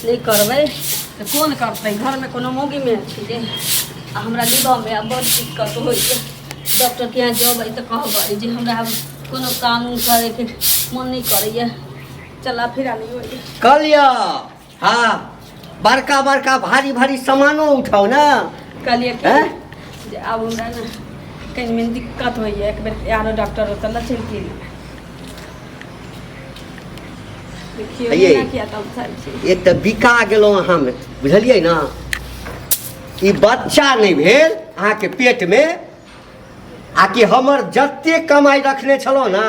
नहीं करबै तो कौन करते घर में कोनो मोगी में छी जे हमरा निगाह में अब बहुत दिक्कत हो डॉक्टर के यहाँ जेबै तो कहबै जे हमरा अब कोनो काम करे के मन नहीं करैया चला फिरा नहीं होइए कलिया हाँ बड़का बड़का भारी भारी सामानो उठाओ ना कहलिए कि अब हमरा ना कहीं में दिक्कत होइए एक बेर यारो डॉक्टर होता ना चलती ये एक तो बिका गेलो अहाँ में बुझलिए ना ई बच्चा नहीं भेल अहाँ के पेट में आकि हमर जत्ते कमाई रखने छलो ना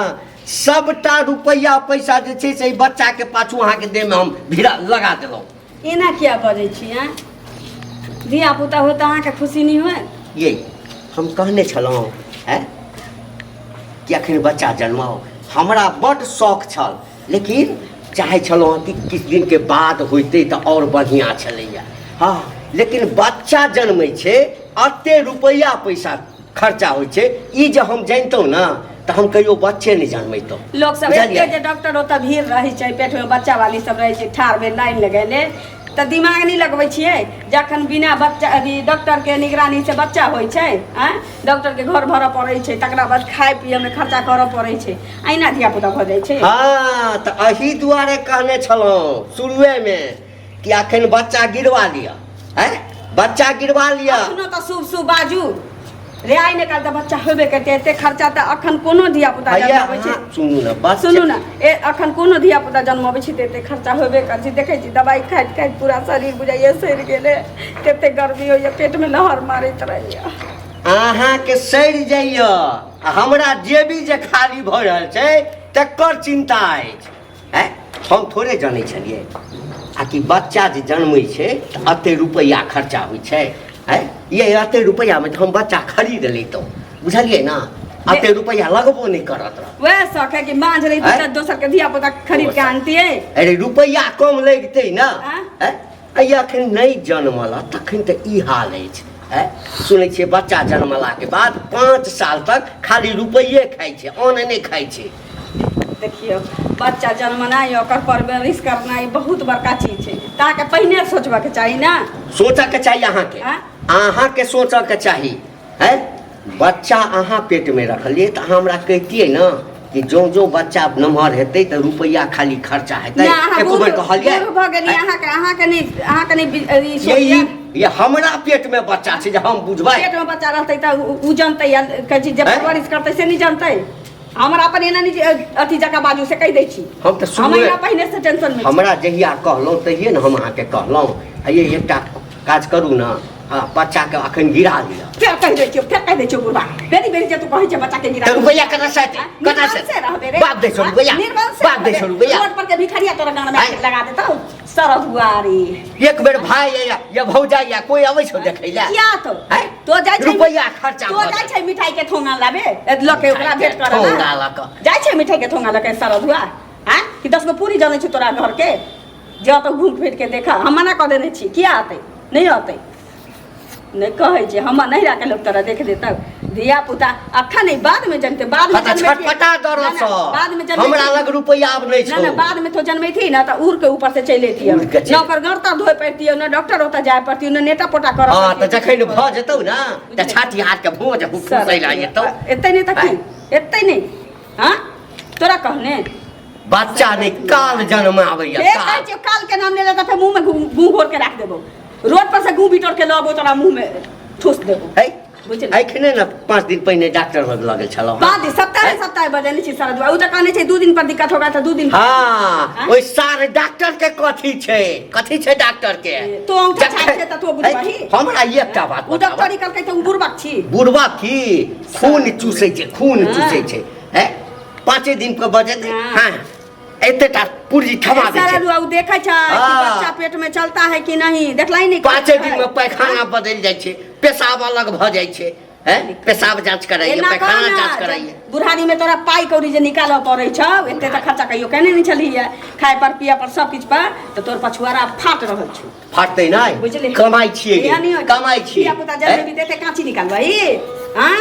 सबटा रुपया पैसा जे छै से बच्चा के पाछू अहाँ के देह में हम भिड़ा लगा देलो एना क्या बजै छी हैं धिया पुता होता अहाँ के खुशी नहीं होए ये हम कहने छलहुँ हैं कि अखन बच्चा जन्माओ हमरा बड़ शौक छल लेकिन चाहे छलहुँ कि किछु दिन के बाद होइते तो और बढ़िया छलैया हाँ लेकिन बच्चा जन्मै छै अते रुपया पैसा खर्चा होइ छै ई जे हम जानतौ ना तो हम कहियो बच्चे नहीं जन्मैतौ लोग सब एते जे डॉक्टर होता भीड़ रही छै पेट में बच्चा वाली सब रही छै ठाड़ में लाइन लगेले तो दिमाग नहीं लगबै छियै जखन बिना बच्चा अभी डॉक्टर के निगरानी से बच्चा होइ छै हैं डॉक्टर के घर भरऽ पड़ै छै तकरा बाद खाए पिए में खर्चा करऽ पड़ै छै अहिना धिया पुता भऽ जाइ छै हाँ तो अही दुआरे कहने छलहुँ शुरुए में कि अखन बच्चा गिरवा लिया हैं बच्चा गिरवा लिया अखनो तो शुभ शुभ बाजू रे आई ने काल बच्चा होबे करते एते खर्चा तो अखन कोनो धिया पुता जन्माबै छै सुनू ना ए अखन कोनो धिया पुता जन्माबै छै एते खर्चा होबे कर छै देखै छी दवाई खाइत खाइत पूरा शरीर बुझाइए सड़ि गेले कते गर्मी होइए पेट में लहर मारैत रहैया अहाँ के सड़ि जाइए हमरा जेबी जे खाली भऽ रहल छै तकर चिंता अछि हैं हम थोड़े जानै छलियै आ कि बच्चा जे जन्मै छै तऽ अते रुपया खर्चा होइ छै हैं ये अते रुपया में हम बच्चा खरीद लेतौ बुझलिए ना अते रुपया लगबो नहीं करत रह वह शौक है कि मांझ रही तो दोसर के धिया पुता खरीद के आनतिए अरे रुपया कम लगते ना हैं अखन नहीं जन्मल तखन तो ई हाल अछि हैं सुनै छियै बच्चा जन्मला के बाद 5 साल तक खाली रुपये खाइ छै अन्न नहीं खाइ छै देखियो बच्चा जन्मना ओकर परवरिश करना बहुत बड़का चीज है ताके पहिने सोचबा के चाहिए ना सोचा के चाहिए अहाँ के सोचा के चाहिए है बच्चा अहाँ पेट में रखलिए तो हमरा कहतिए ना कि जो जो बच्चा नमहर हेतै तो रुपया खाली खर्चा हेतै एको बेर कहलिए अहाँ के नहीं ये हमरा पेट में बच्चा छै जे हम बुझबै पेट में बच्चा रहतै त उ जानतै कहै छी जे परवरिश करतै से नहीं जानतै हमरा अपन एना नहीं अथी जका बाजू से कह दै छी हम तो हमरा पहिने से टेंशन में हमरा जहिया कहलौं तहिए न हम अहाँ के कहलौं ये एकटा काज करू ना बच्चा के अखन गिरा लिया क्या कह दै छियो बुढ़वा बेरी बेरी जे तू कहै छै बच्चा के गिरा तो रुपया कता से बाप दे सो रुपया बाप दे सो रुपया रोड पर के भिखारिया तोरा गांव में लगा देतौ सरद हुआरी एक बेर भाई या भौजा या कोई आबै छौ देखै ला क्या तो जाय छै रुपया खर्चा तो जाय छै मिठाई के ठोंगा लाबे लके ओकरा भेट कर ठोंगा लक जाय छै मिठाई के ठोंगा लके सरद हुआ हैं कि 10 गो पूरी जानै छै तोरा घर के जे तो घूम फिर के देखा हम मना कर देने छी किया आते नहीं आते नहीं कहे छै हम नहीं राखे लोग तोरा देख देता धिया पुता अखन नहीं बाद में जनते बाद में छटपटा दरो सो बाद में जनते हमरा लग रुपया अब नहीं छौ ना बाद में तो जन्मै थी ना त उड़ के ऊपर से चले थी नौकर गरता धोए पड़ती ना डॉक्टर होता जाय पड़ती ना नेटा पोटा कर हां त जखन भ जतौ ना त छाती हाथ के भोज फुसै ला जेतौ एतै नहीं तकी एतै नहीं हां तोरा कहने बच्चा नहीं काल जन्म आबैया काल के नाम ले लेता फिर मुंह में गूं घोर के रख देबो रोड पर से गूं बिटोर के लाबो तोरा मुंह में ठूस देबो है एखने ना 5 दिन पहले डॉक्टर लग लगल छलो 5 दिन सप्ताह बदलने छी सरदवा उ त कहने छै 2 दिन पर दिक्कत होगा त 2 दिन हां ओइ सारे डॉक्टर के कथि छै डॉक्टर के तो अंगूठा छाप छै त तो बुझबाही हमरा एकटा बात उ डॉक्टरी कहलकै त उ बुढ़बा की खून चूसै छै है 5 दिन पर बजे हां एतेटा पूरी थमा दे छै सरदवा उ देखै छै कि बच्चा पेट में चलता है कि नहीं देखलाई नहीं 5 दिन में पैखाना बदल जाइ छै पेशाब अलग भ जाइ छै हैं पेशाब जांच कराइए पैखाना जांच कराइए बुढ़ारी में तोरा पाई कौड़ी जे निकाल पड़ै छ एते त खर्चा कहियो कहने नहीं छलिए खाए पर पिया पर सब किछ पर त तोर पछुआरा फाट रहल छै फाटतै नहीं कमाई छियै कमाई छियै पिया पुता जल्दी भी देते काची निकालबै हां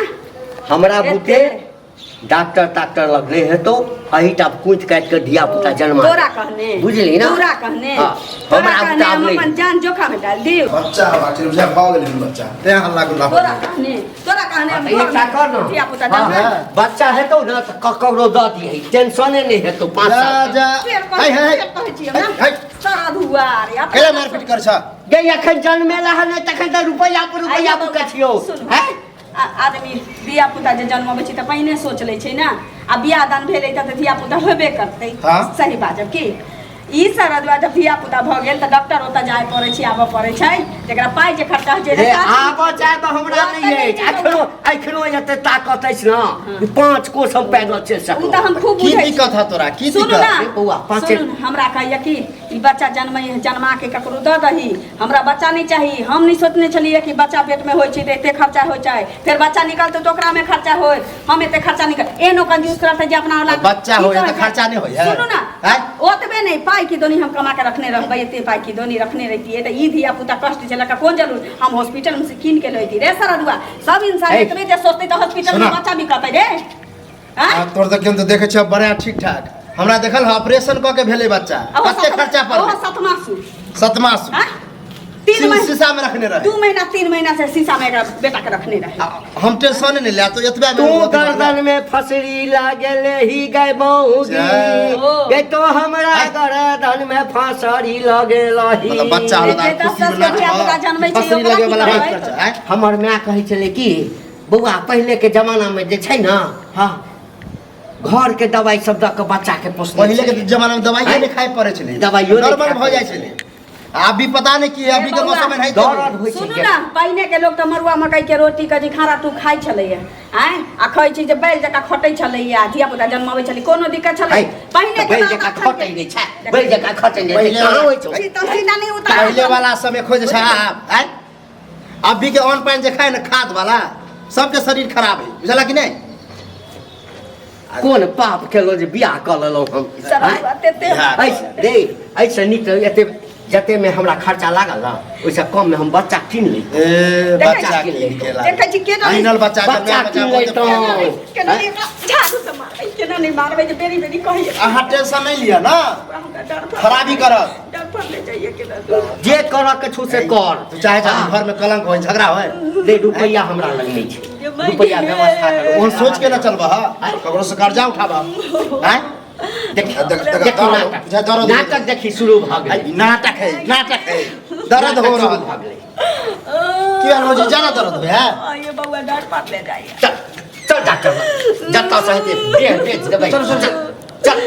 हमरा बुते डॉक्टर लगले है तो अहिटा कूच काट के धिया पुता जन्मा तोरा कहने बुझली ना तोरा कहने हाँ, तोरा हमरा कहने हम बुझाब अपन नहीं। जान जोखा में डाल दियो बच्चा बाटे बुझा भाग गेलै बच्चा ते हल्ला गुल्ला तोरा कहने हम ये क्या कर ना धिया पुता हाँ, जन्मा बच्चा है तो ना तो ककरो द दिए टेंशने नहीं है तो 5 जा साल जा फेर हाय हाय कहै छियै ना हाय सारा दुआर या केला मारपीट कर छ गई अखन जन्मेला है नहीं तखन तो रुपया पर कथियो हैं आदमी धिया पुता जे जन्मबै छै त पहिने सोच लै छै ना आ बियाह दान भेलै त धिया पुता होबे करतै हाँ। सही बात जब की ई सरदवा जब धिया पुता भ गेल त डॉक्टर ओतऽ जाय पड़ै छै आबऽ पड़ै छै जेकरा पाइ जे खर्चा होइ छै रे आबो चाहे तो हमरा नहीं है अखनो एते ताकत अछि ना 5 कोस हम पैदल चल उ सकू त हम खूब की बुझै दिक्कत है तोरा की सुनू दिक्कत ना रे बौआ, पाँचे- सुनू ना, हमरा कहैया कि ई बच्चा जन्मा के ककरो दऽ दही हमरा बच्चा नहीं चाहिए हम नहीं सोचने छलिए कि बच्चा पेट में होइ छै त एते खर्चा होइ छै फिर बच्चा निकलतै तो ओकरा में खर्चा होय हम एते खर्चा निकल एनो कंजूस करतै जे अपना वाला बच्चा होय त खर्चा नहीं होय है सुनू ना ओतबे नहीं पाई की दोनी हम कमा के रखने रहबै एते पाई की दोनी रखने रहतिए त ई धिया पुता कष्ट झेला का कोन जरूर हम हॉस्पिटल में से कीन के लैती रे सरदुआ सब इंसान है। एतबे जे सोचतै त हॉस्पिटल में सुना। बच्चा बिकतै रे हां तोर देखियन तो देखे छ बड़ा ठीक ठाक हमरा देखल है ऑपरेशन क के भेले बच्चा कते खर्चा ओहो पड़ल सतमासु सतमास हां 3 महीना शीशा में रखने रहे 2 महीना 3 महीना से शीशा में एकरा बेटा के रखने रहे हम टेंशन नहीं ले तो एतबे तू में गर्दन में फसरी लागले ही गए बहुगी ओ। ये तो हमरा गर्दन में फसरी लगेला ही मतलब बच्चा होला एते खुशी दस-दस में के धिया पुता जन्मै छै, फसरी ओकरा लगे की वाला करबै? खर्चा है हमर माँ कहै छलै कि बौआ पहले के जमाना में जे छै ना हाँ घर के दवाई सब दऽ के बच्चा के पोसने पहले के छलै। जमाना में दवाई नहीं खाए पड़े छले दवाइयो नहीं नॉर्मल खाए भ जाय छले अभी पता नहीं की है अभी के बौआ, मौसम में नहीं दर्द होइ छै सुनू के- ना पहिने के लोग त मरुआ मकई के रोटी कजी खाना तू खाइ छलैया आय आ कहै छी जे बैल जका खटै छलैया धिया पुता जन्माबै छलै कोनो दिक्कत छलै है, पहिने बैल के जकाँ खटै नहि छै बैल जकाँ खटै नहि छै पहिले- कहाँ होइ छै छी त सीना नहीं उतार पहले वाला समय खोज छ हैं अभी के ऑन पाइन जे खाए ना खाद वाला सबके शरीर खराब है बुझला कि नहीं कोन पाप केलो जे बियाह कऽ लेलहुँ हम सब हैं? बात एते बिहार। ऐसे रे ऐसे नीक एते जते में हमरा खर्चा लागल ना ओइसे कम में हम बच्चा कीन ली ए देखै बच्चा छी, के केला देखै छी केना फाइनल बच्चा के बच्चा बच्चा की बहुत लैतौं। प्यार। केना नहीं झाड़ू से मारबै केना नहीं मारबै जे बेरी बेरी कहिए अहाँ टेंशन नहीं लिया ना हमरा डर पर खराबी करत डर पर ले जाइए केना जे करऽ के छौ से कर तू चाहे हाँ। घर में कलंक हो झगड़ा हो दे रुपैया हमरा लग नहीं छै रुपैया व्यवस्था करो वहाँ सोच के ना चलबा हां ककरो से कर्जा उठाबा हैं देखी देख- देख- देखी दर्द- नाटक बुझा दर्द- नाटक देखी शुरू भऽ गेलै ई नाटक है दर्द हो नाटक शुरू रहा भऽ गेलै की हाल हो जी ज्यादा दर्द हो है ये बउआ डर पर ले जाइए चल चल डॉक्टर जतऽ से हेतै देह बेच देबै चल, चल, चल। चल